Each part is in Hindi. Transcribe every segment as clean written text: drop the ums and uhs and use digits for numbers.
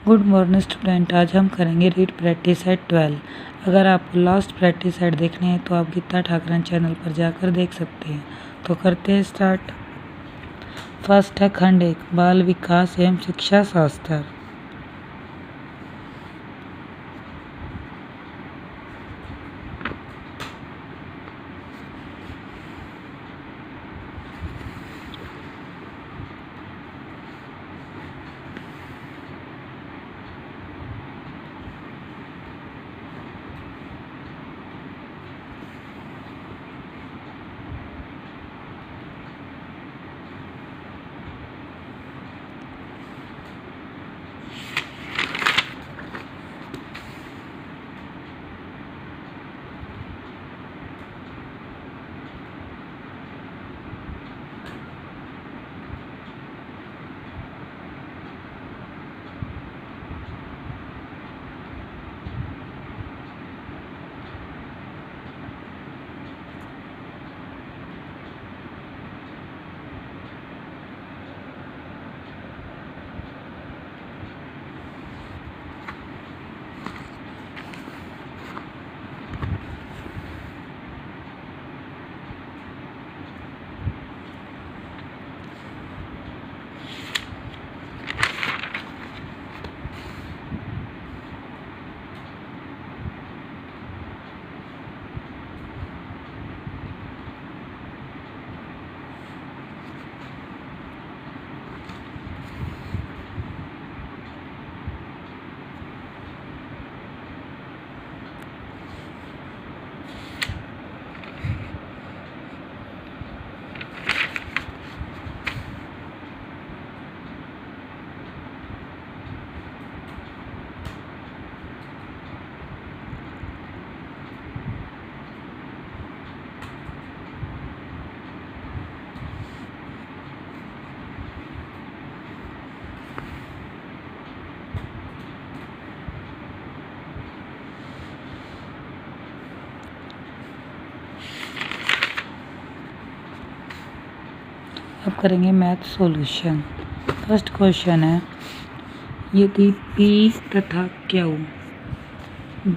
गुड मॉर्निंग स्टूडेंट, आज हम करेंगे रीड प्रैक्टिस सेट 12। अगर आपको लास्ट प्रैक्टिस सेट देखने हैं तो आप गीता ठाकरन चैनल पर जाकर देख सकते हैं। तो करते हैं स्टार्ट। फर्स्ट है खंड 1, बाल विकास एवं शिक्षा शास्त्र। अब करेंगे मैथ सॉल्यूशन। फर्स्ट क्वेश्चन है, यदि P तथा Q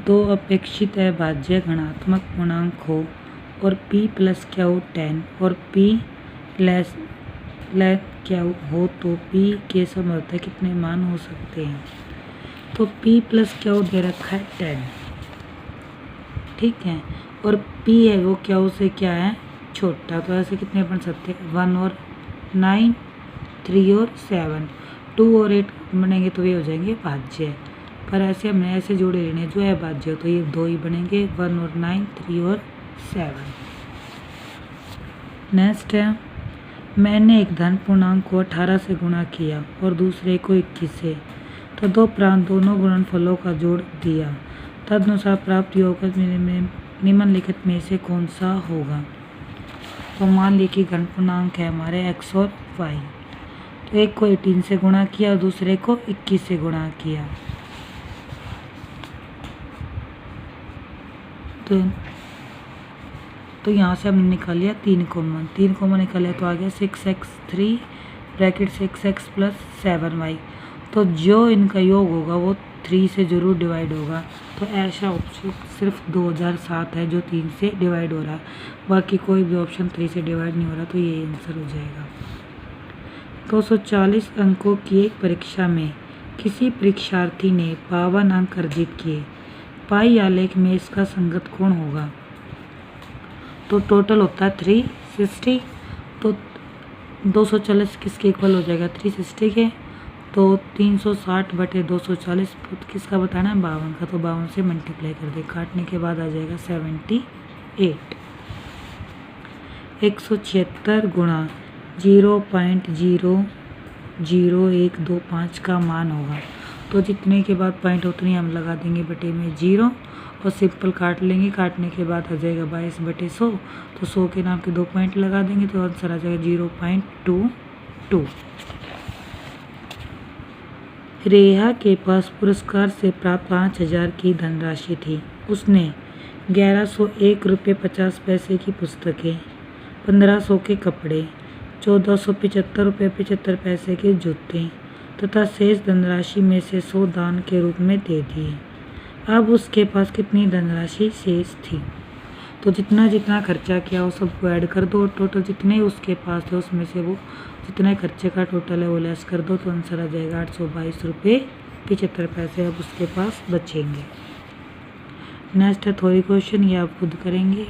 दो अपेक्षित अभाज्य घनात्मक पूर्णांक हो और P प्लस Q 10 और P लेस Q हो तो P के संभवतः कितने मान हो सकते हैं। तो P प्लस Q दे रखा है 10, ठीक है, और P है वो Q से क्या है, छोटा। तो ऐसे कितने बन सकते हैं, 1 और 9, 3 और 7, 2 और 8 बनेंगे तो ये हो जाएंगे भाज्य। पर ऐसे हमने ऐसे जोड़े लेने जो है भाज्य हो, तो ये 2 ही बनेंगे, 1 और 9, 3 और 7। नेक्स्ट है, मैंने एक धन पूर्णांक को 18 से गुणा किया और दूसरे को 21 से, तो दो प्रांत दोनों गुणनफलों का जोड़ दिया, तदनुसार प्राप्त योग निम्नलिखित में से कौन सा होगा। तो मान ली कि घन पूर्णांक है हमारे x और y, तो एक को 18 से गुणा किया और दूसरे को 21 से गुणा किया, तो यहाँ से हमने निकाल लिया 3 कॉमन निकाल लिया, तो आ गया 6x3 bracket 6x plus 7y। तो जो इनका योग होगा वो 3 से जरूर डिवाइड होगा। तो ऐसा ऑप्शन सिर्फ 2007 है जो 3 से डिवाइड हो रहा है, बाकी कोई भी ऑप्शन 3 से डिवाइड नहीं हो रहा, तो ये आंसर हो जाएगा। 240 अंकों की एक परीक्षा में किसी परीक्षार्थी ने 52 अंक अर्जित किए, पाई आलेख में इसका संगत कोण होगा। तो टोटल होता है 360, तो 240 किसके इक्वल हो जाएगा, 360 के, तो 360 बटे 240 किसका बताना है, 52 का, तो 52 से मल्टीप्लाई कर दे, काटने के बाद आ जाएगा 78। 176 गुणा 0.00125 का मान होगा। तो जितने के बाद पॉइंट उतनी हम लगा देंगे बटे में 0 और सिंपल काट लेंगे, काटने के बाद आ जाएगा 22 बटे 100, तो 100 के नाम के 2 पॉइंट लगा देंगे तो आंसर आ जाएगा 0.22। रेहा के पास पुरस्कार से प्राप्त 5000 की धनराशि थी। उसने 1101 रुपये 50 पैसे की पुस्तकें, 1500 के कपड़े, 1475 रुपये 75 पैसे के जूते, तथा शेष धनराशि में से 100 दान के रूप में दे दिए। अब उसके पास कितनी धनराशि शेष थी? तो जितना जितना खर्चा किया वो सबको ऐड कर दो, टोटल जितने उसके पास थे उसमें से वो जितने खर्चे का टोटल है वो लेस कर दो, तो आंसर आ जाएगा 822 रुपये 75 पैसे अब उसके पास बचेंगे। नेक्स्ट है थ्योरी क्वेश्चन, ये आप खुद करेंगे।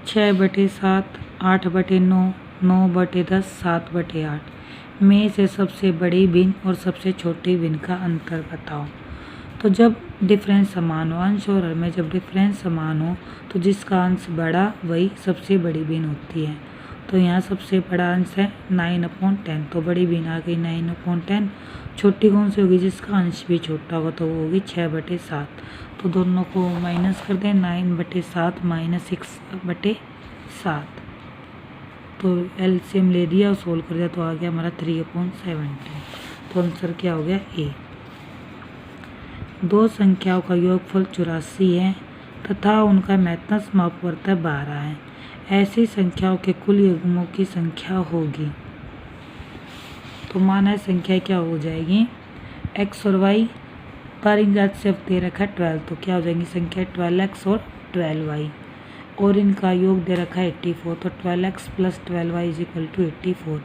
छः बटे 7, 8 बटे 9, 9 बटे 10, 7 बटे 8 में से सबसे बड़ी भिन्न और सबसे छोटी भिन्न का अंतर बताओ। तो जब डिफरेंस समान हो, अंश और हर में जब डिफरेंस समान हो तो जिसका अंश बड़ा वही सबसे बड़ी भिन्न होती है। तो यहाँ सबसे बड़ा अंश है 9/10, तो बड़ी भिन्न आ गई 9/10। छोटी कौन सी होगी? जिसका अंश भी छोटा होगा, तो वो होगी 6/7। तो दोनों को माइनस कर दें, 9/7 माइनस 6/7। तो एलसीएम ले दिया और सोल्व कर दिया, तो आ गया हमारा 3/17। तो आंसर क्या हो गया? ए। दो संख्याओं का योगफल 84 है तथा उनका महत्तम समापवर्त 12 है। ऐसी संख्याओं के कुल युग्मों की संख्या होगी। तो माना संख्या क्या हो जाएगी? x और y पर इनका से दे रखा है 12, तो क्या हो जाएंगी संख्या 12x और 12y, और इनका योग दे रखा है 84, तो 12x + 12y = 84।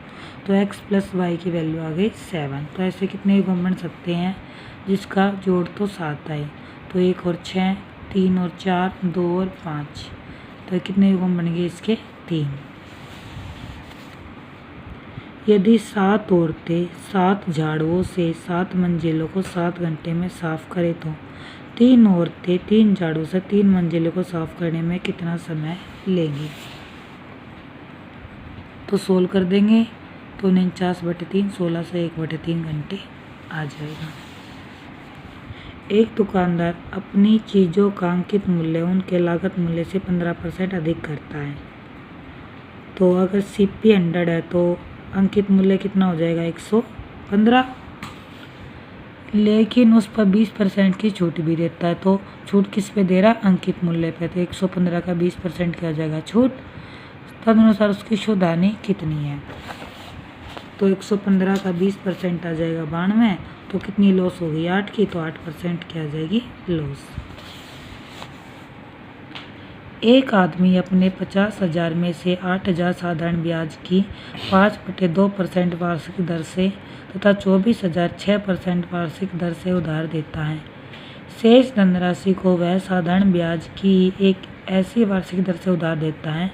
तो x + y की वैल्यू आ गई 7। तो ऐसे कितने युग्म बन सकते हैं जिसका जोड़ तो 7 आए? तो 1 और 6, 3 और 4, 2 और 5। तो कितने युग्म बन गए इसके? 3। यदि 7 औरतें 7 झाड़ुओं से 7 मंजिलों को 7 घंटे में साफ करें तो 3 औरतें 3 झाड़ू से 3 मंजिलों को साफ करने में कितना समय लेंगी? तो सोल्व कर देंगे, तो 49/3 16 से 1/3 घंटे आ जाएगा। एक दुकानदार अपनी चीज़ों का अंकित मूल्य उनके लागत मूल्य से 15% अधिक करता है। तो अगर CP 100 है तो अंकित मूल्य कितना हो जाएगा? 115। लेकिन उस पर 20% की छूट भी देता है। तो छूट किस पे दे रहा? अंकित मूल्य पे। तो 115 का 20% क्या हो जाएगा? छूट। तदनुसार उसकी शुद्ध हानि कितनी है? तो 115 का 20% आ जाएगा 92। तो कितनी लॉस होगी? 8 की। तो 8% क्या आ जाएगी? लॉस। एक आदमी अपने 50,000 में से 8,000 साधारण ब्याज की 5/2% वार्षिक दर से तथा 24,000 6% वार्षिक दर से उधार देता है। शेष धनराशि को वह साधारण ब्याज की एक ऐसी वार्षिक दर से उधार देता है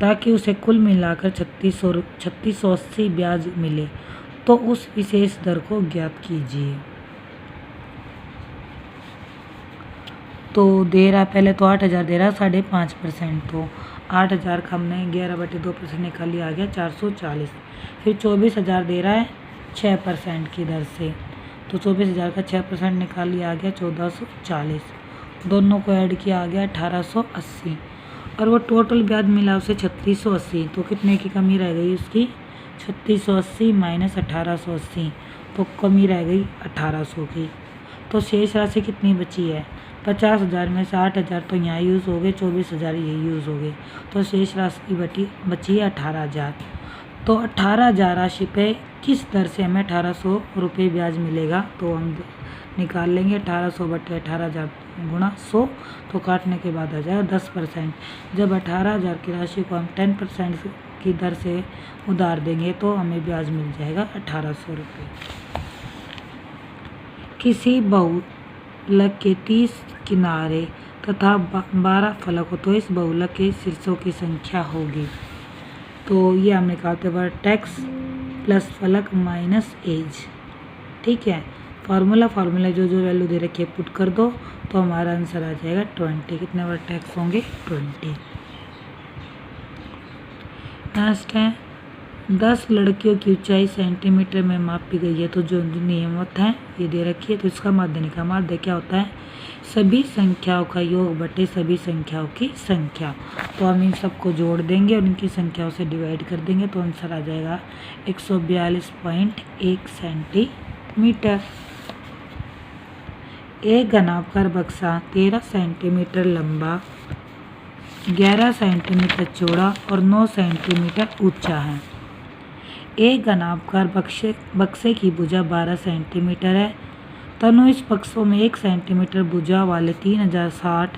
ताकि उसे कुल मिलाकर 3680 ब्याज मिले। तो उस विशेष दर को ज्ञात कीजिए। तो दे रहा पहले तो 8,000 दे रहा 5.5%। तो 8,000 का हमने 11/2% निकाली, आ गया 440। फिर 24,000 दे रहा है 6% की दर से, तो 24,000 का 6% निकाली, आ गया 1440। दोनों को ऐड किया, आ गया 1880। और वो टोटल ब्याज मिला उसे 3680। तो कितने की कमी रह गई उसकी? 3680 माइनस 1880, तो कमी रह गई 1800 की। तो शेष राशि कितनी बची है? 50,000 में से 8,000 तो यहाँ यूज़ हो गए, 24,000 ये यूज़ हो गए। तो शेष राशि बची है 18,000। तो 18,000 राशि पे किस दर से हमें 1800 रुपये ब्याज मिलेगा? तो हम निकाल लेंगे 1800 बटे 18,000 गुणा 100। तो काटने के बाद आ जाएगा 10%। जब 18,000 की राशि को हम 10% की दर से उधार देंगे तो हमें ब्याज मिल जाएगा 1800 रुपये। किसी बहुलक के 30 किनारे तथा 12 फलक हो तो इस बहुलक के शीर्षों की संख्या होगी। तो ये हम निकालते वर्टेक्स प्लस फलक माइनस एज। ठीक है, फार्मूला जो वैल्यू दे रखी है पुट कर दो, तो हमारा आंसर आ जाएगा 20। कितने वर्टेक्स होंगे? 20। नेक्स्ट है 10 लड़कियों की ऊंचाई सेंटीमीटर में मापी गई है, तो जो नियमित है ये दे रखी है, तो इसका माध्य निकाल। माध्य क्या होता है? सभी संख्याओं का योग बटे सभी संख्याओं की संख्या। तो हम इन सबको जोड़ देंगे और इनकी संख्याओं से डिवाइड कर देंगे, तो आंसर आ जाएगा 142.1 सेंटीमीटर। एक घनाभकार बक्सा 13 सेंटीमीटर लंबा, 11 सेंटीमीटर चौड़ा और 9 सेंटीमीटर ऊंचा है। एक घनाभकार बक्से की भुजा 12 सेंटीमीटर है। तनु इस बक्सों में 1 सेंटीमीटर भुजा वाले 3060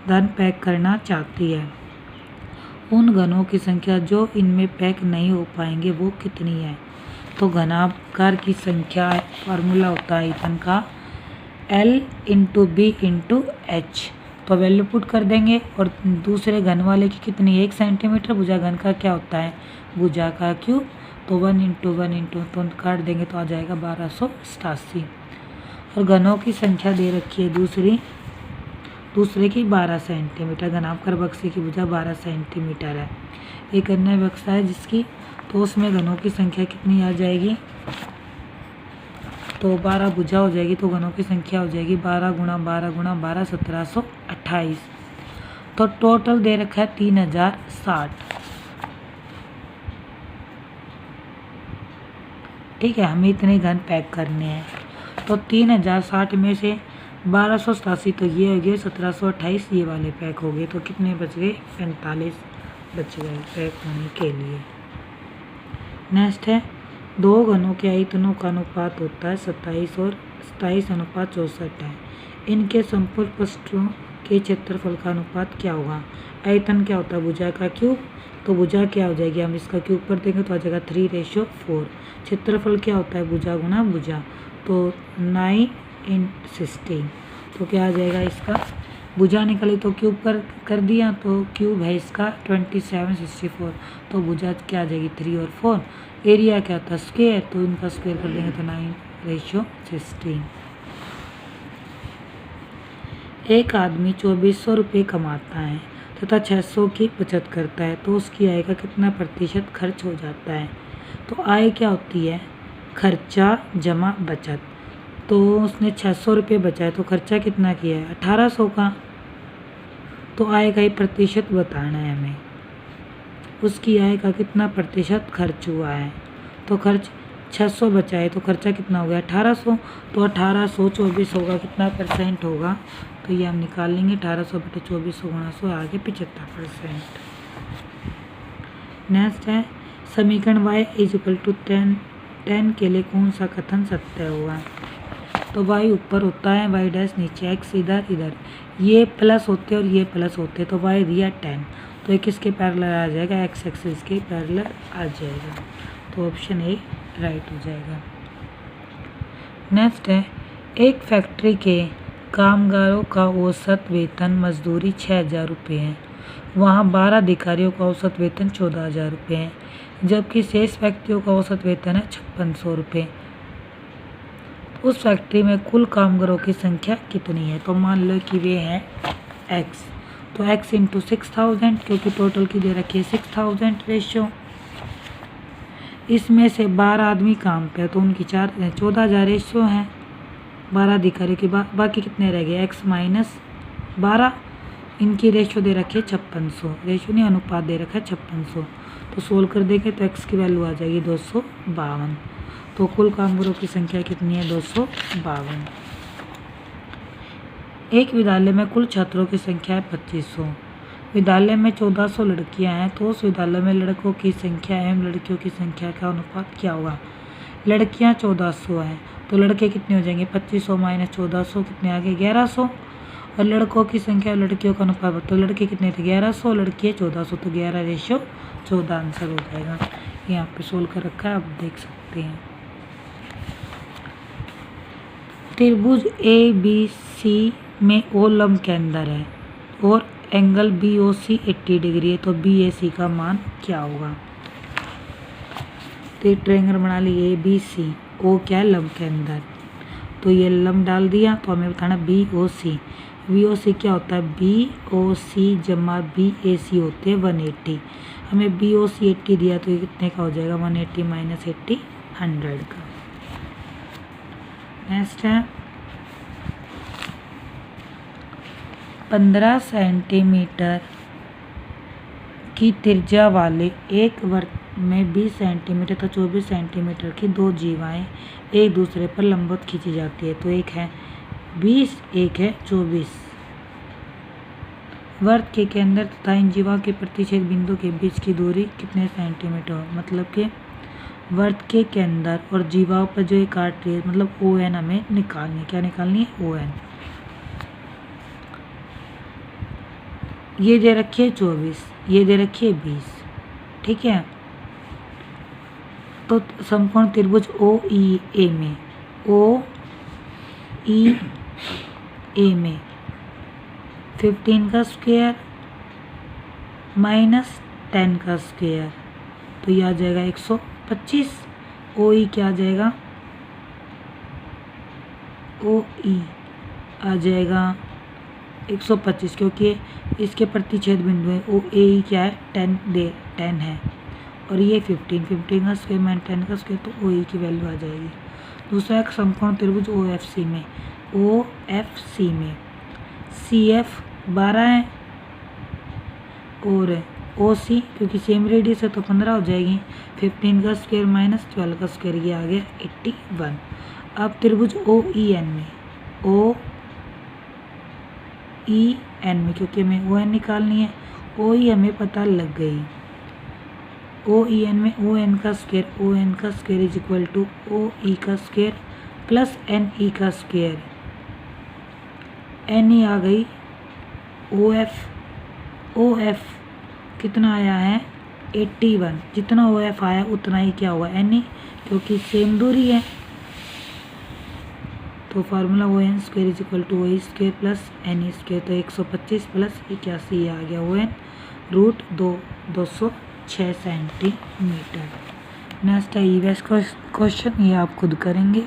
धन पैक करना चाहती है। उन घनों की संख्या जो इनमें पैक नहीं हो पाएंगे वो कितनी है? तो घनाभकार की संख्या फार्मूला होता है ईथन का L × B × H। तो वैल्यू पुट कर देंगे और दूसरे घन वाले की कितनी? 1 सेंटीमीटर। भुजा घन का क्या होता है? भुजा का क्यूब। तो 1 × 1 × तो काट देंगे तो आ जाएगा 1287। और घनों की संख्या दे रखी है दूसरे की 12 सेंटीमीटर। घनाभकार बक्से की भुजा 12 सेंटीमीटर है। एक अन्य बक्सा है जिसकी, तो उसमें घनों की संख्या कितनी आ जाएगी? तो 12 भुजा हो जाएगी, तो घनों की संख्या हो जाएगी 12 × 12 × 12 1728। तो टोटल दे रखा है 3060। ठीक है, हमें इतने घन पैक करने हैं। तो 3060 में से 1287 तो ये हो गए, 1728 ये वाले पैक हो गए, तो कितने बच गए? 45 बच गए पैक होने के लिए। नेक्स्ट है, दो घनों के आयतनों का अनुपात होता है 27 और 27:64 है। इनके संपूर्ण पृष्ठों के क्षेत्रफल का अनुपात क्या होगा? आयतन क्या होता है? भुजा का क्यूब। तो भुजा क्या हो जाएगी? हम इसका क्यूब कर देंगे तो आ जाएगा 3:4। क्षेत्रफल क्या होता है? भुजा गुना भुजा, तो 9 × 16। तो क्या आ जाएगा इसका? भुजा निकली तो क्यूब कर दिया, तो क्यूब है इसका 2764। तो भुजा क्या आ जाएगी? 3 और 4। एरिया क्या होता है? स्क्वायर। तो इनका स्क्वायर कर देंगे तो 9:16। एक आदमी 2400 रुपये कमाता है तथा 600 की बचत करता है, तो उसकी आय का कितना प्रतिशत खर्च हो जाता है? तो आय क्या होती है? खर्चा जमा बचत। तो उसने 600 रुपये बचाए, तो खर्चा कितना किया है? 1800 का। तो आय का ही प्रतिशत बताना है हमें, उसकी आय का कितना प्रतिशत खर्च हुआ है। तो खर्च 600 बचाए तो खर्चा कितना हो गया? 1800। तो 1800 2400 का कितना परसेंट होगा? तो ये हम निकाल लेंगे, 1800 बटे 2400 गुणा 100 आगे 75%। नेक्स्ट है, समीकरण y = 10 के लिए कौन सा कथन सत्य होगा? तो y ऊपर होता है, y' नीचे, x इधर, ये प्लस होते और ये प्लस होते, तो y रिया 10, तो ये किसके पैरेलल आ जाएगा? x एक्सिस के पैरेलल आ जाएगा। तो ऑप्शन ए राइट हो जाएगा। नेक्स्ट है, एक फैक्ट्री के कामगारों का औसत वेतन मजदूरी 6000 रुपये है। वहाँ 12 अधिकारियों का औसत वेतन 14000 रुपये है, जबकि शेष व्यक्तियों का औसत वेतन है 5600 रुपये। उस फैक्ट्री में कुल कामगारों की संख्या कितनी है? तो मान लो कि वे हैं x, तो x × 6000, क्योंकि टोटल की दे रखी है 6000 रेशियो। इसमें से 12 आदमी काम पे है, तो उनकी 14000 रेशियो हैं 12 अधिकारी के बाकी कितने रह गए? x - 12। इनकी रेशियो दे रखी है 5600, रेशियो नहीं अनुपात दे रखा है 5600। तो सोल्व कर देंगे तो x की वैल्यू आ जाएगी 252। तो कुल कामगारों की संख्या कितनी है? 252। एक विद्यालय में कुल छात्रों की संख्या है 2500। विद्यालय में 1400 लड़कियां हैं, तो उस विद्यालय में लड़कों की संख्या एवं लड़कियों की संख्या का अनुपात क्या होगा? लड़कियां 1400 हैं, तो लड़के कितने हो जाएंगे? 2500 - 1400 कितने आ गए? 1100। और लड़कों की संख्या और लड़कियों का अनुपात, तो लड़के कितने थे? 1100, लड़की 1400, तो 11:14 आंसर हो जाएगा। यहाँ पे सोल्व कर रखा है, आप देख सकते हैं। त्रिभुज ABC में O लंब के अंदर है और एंगल BOC 80 डिग्री है, तो BAC का मान क्या होगा? तो ट्रायंगल बना लिए ABC, O क्या है? लंब के अंदर, तो ये लंब डाल दिया, तो हमें बताना BOC। BOC क्या होता है? BOC + BAC होते हैं 180। हमें BOC 80 दिया तो ये कितने का हो जाएगा 180 माइनस 80 100 का। नेक्स्ट है 15 सेंटीमीटर की त्रिज्या वाले एक वृत्त में 20 सेंटीमीटर तथा 24 सेंटीमीटर की दो जीवाएं एक दूसरे पर लंबवत खींची जाती है। तो एक है 20, एक है 24। वृत्त के केंद्र तथा इन जीवाओं के प्रतिच्छेद बिंदु के बीच की दूरी कितने सेंटीमीटर हो, मतलब कि वृत्त के केंद्र और जीवाओं पर जो एक काट रही है, मतलब ON हमें निकालनी है। क्या निकालनी है? ON। ये दे रखी है 24, ये दे रखी है 20, ठीक है। तो समकोण त्रिभुज OEA में OEA में 15 का स्क्वायर माइनस 10 का स्क्वायर, तो यह आ जाएगा 125। OE क्या आ जाएगा? OE आ जाएगा 125, क्योंकि इसके प्रतिच्छेद बिंदु है। OAE क्या है? 10 है और ये 15 का स्क्वायर माइनस 10 का स्क्वायर, तो OE की वैल्यू आ जाएगी। दूसरा एक समकोण त्रिभुज OFC में CF 12 है और OC क्योंकि सेम रेडियस है तो 15 हो जाएगी। 15 का स्क्वायर माइनस 12 का स्क्वायर, ये आ गया 81। अब त्रिभुज OEN में क्योंकि हमें ON निकालनी है, OE हमें पता लग गई। OEN में ON का square is equal to OE का स्क्वायर प्लस NE का स्क्वायर। NE आ गई। OF कितना आया है? 81। जितना OF आया उतना ही क्या हुआ? NE, क्योंकि सेम दूरी है। तो formula ON square is equal to OE square plus NE square, तो 125 प्लस 81 आ गया ON √206 सेंटीमीटर। नेक्स्ट है EVS क्वेश्चन, ये आप खुद करेंगे।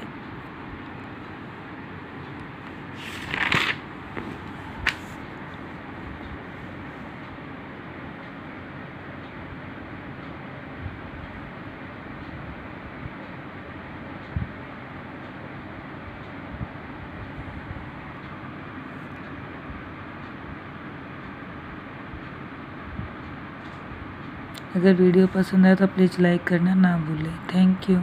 अगर वीडियो पसंद आए तो प्लीज़ लाइक करना ना भूलें। Thank you.